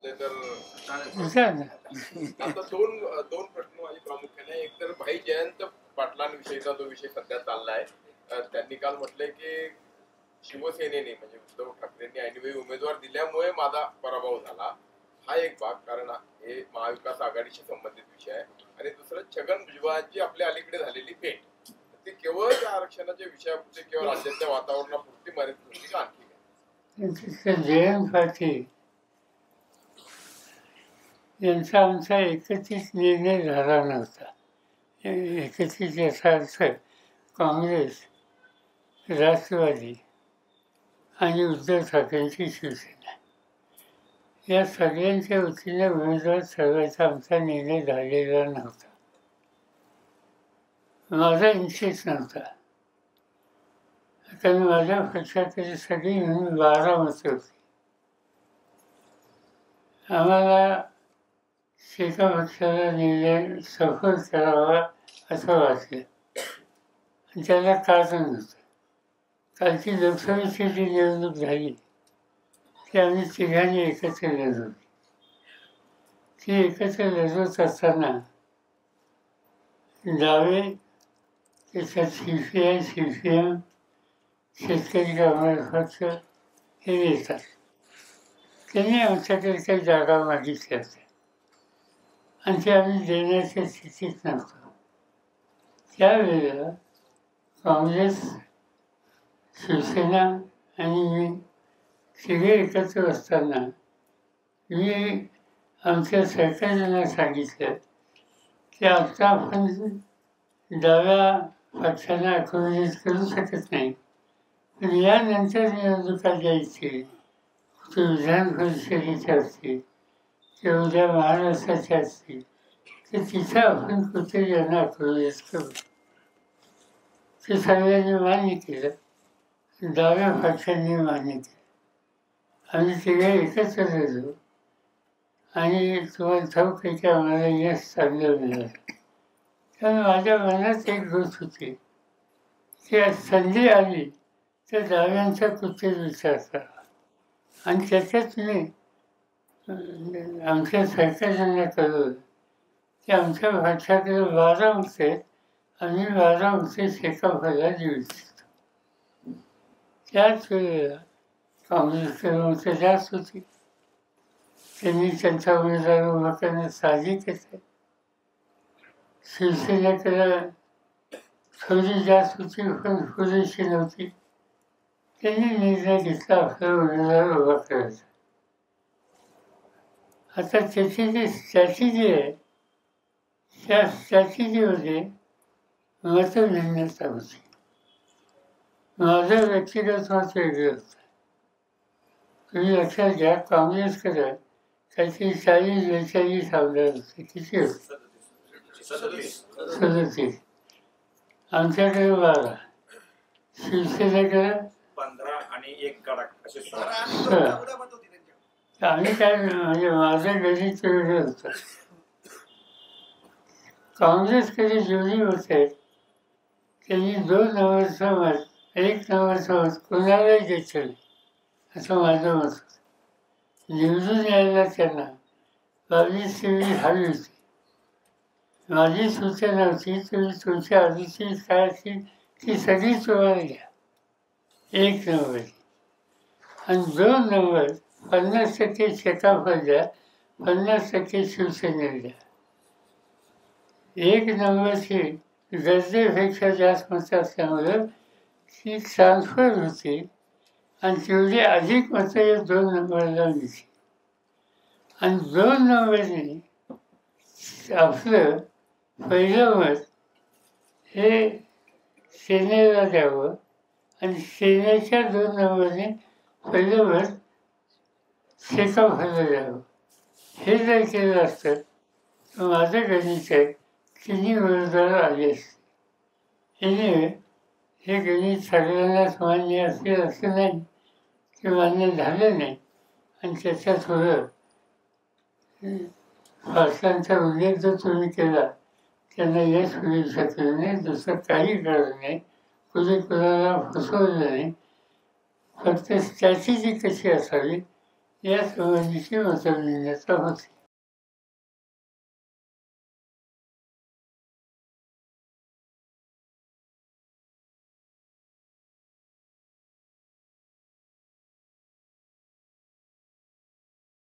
ते तर चालेल. आता दोन दोन प्रश्न माझे प्रामुख्याने. एक तर भाई जयंत पाटलांविषयीचा जो विषय सध्या चाललाय, त्यांनी काल म्हटलंय की शिवसेनेने म्हणजे उद्धव ठाकरेंनी ऐनवेळी उमेदवार दिल्यामुळे माझा पराभव झाला. हा एक भाग, कारण हे महाविकास आघाडीशी संबंधित विषय आहे. आणि दुसरं छगन भुजबळांची आपल्या अलीकडे झालेली भेट, ती केवळ त्या आरक्षणाच्या विषयापुरती किंवा राज्याच्या वातावरणापुरती मर्यादित होती का आणखी काय? जयंत पाटील यांचा आमचा एकत्रित निर्णय झाला नव्हता. एकत्रित याचा अर्थ काँग्रेस, राष्ट्रवादी आणि उद्धव ठाकरेंची शिवसेना या सगळ्यांच्या वतीने उमेदवार ठरवायचा आमचा निर्णय झालेला नव्हता. माझा इंटरेस्ट नव्हता, कारण माझ्या पक्षाकडे सगळी मिळून 12 मतं होती. आम्हाला एका पक्षाला निर्णय सफल करावा असं वाटलं, आणि त्याला कारण होतं. कालची लोकसभेची जी निवडणूक झाली ती आम्ही तिघांनी एकत्र लढवली. ती एकत्र लढवत असताना डावे, त्याच्यात CPM, शेतकरी कामगार पक्ष हे येतात. त्यांनी आमच्याकडे काही जागा मागितल्या होत्या आणि ते आम्ही देण्याच्या स्थितीत नव्हतो. त्यावेळेला काँग्रेस, शिवसेना आणि मी तिघे एकत्र असताना मी आमच्या सहकार्यांना सांगितलं की आता आपण डाव्या पक्षांना अकोमोडेट करू शकत नाही, पण यानंतर निवडणुका द्यायची, कुठे विधान परिषदेच्या असतील किंवा उद्या महाराष्ट्राच्या असतील, तर तिथं आपण कुठे यांना अकोमोडेट करू. ते सगळ्यांनी मान्य केलं, डाव्या पक्षांनी मान्य केलं. आम्ही तिघे एकत्र राहिलो आणि तुम्हाला ठाऊक आहे की आम्हाला यश चांगलं मिळालं. त्यामुळे माझ्या मनात एक गोष्ट होती की संधी आली तर डाव्यांचा कुठेच विचार करावा. आणि त्याच्यात मी आमच्या सहकार्यांना कळवलं की आमच्या पक्षाकडे 12 मतं आहेत, आम्ही 12 मतं शेकापला देऊ इच्छितो. त्याच वेळेला काँग्रेसकडे मतं जास्त होती, त्यांनी त्यांचा उमेदवार उभा करणं साहजिकच आहे. शिवसेनेकडे थोडी जास्त होती पण पुरेशी नव्हती. त्यांनी निर्णय घेतला आपला उमेदवार उभा करायचा. आता त्याची जी स्ट्रॅटेजी आहे त्या स्ट्रॅटेजीमध्ये मतभिन्नता होती. माझं व्यक्तिगत मत वेगळं होतं. तुम्ही लक्षात घ्या, काँग्रेसकडे काहीतरी 40-42 आमदार होते. किती होते? 37. आमच्याकडे 12. शिवसेनेकडे 15 आणि 1 कडक असे 16. आम्ही काय म्हणजे माझं गणित वेगळं होतं. काँग्रेसकडे जेवढी मतं आहेत त्यांनी 2 नंबरचं मत, 1 नंबरचं मत कोणालाही द्यायचं नाही असं माझं मत होतं. निवडून यायला त्यांना 22-23 हवी होती. माझी सूचना होती तुम्ही तुमच्या आधीची काय असतील ती सगळी तुम्हाला घ्या 1 नंबर, आणि 2 नंबर 50% शेकापला द्या, 50% शिवसेनेला द्या. 1 नंबरची गरजेपेक्षा जास्त मतं असल्यामुळं ती ट्रान्सफर होती आणि तेवढी अधिक मतं या 2 नंबरला मिळते. आणि 2 नंबरने आपलं पहिलं मत हे सेनेला द्यावं आणि सेनेच्या 2 नंबरने पहिलं मत शेकापला द्यावं. हे जर केलं असतं तर माझं गणित आहे 3 उमेदवार आले असते. एनिवे हे गणित सगळ्यांनाच मान्य असेल असं नाही की मान्य झालं नाही, आणि त्याचा थोडं फारसांचा उल्लेख जर तुम्ही केला त्यांना यश मिळू शकलं नाही, दुसरं काही कारण नाही. कुणाला फसवलं नाही. फक्त स्ट्रॅटेजी कशी असावी या संबंधीची मतविनिमय होती.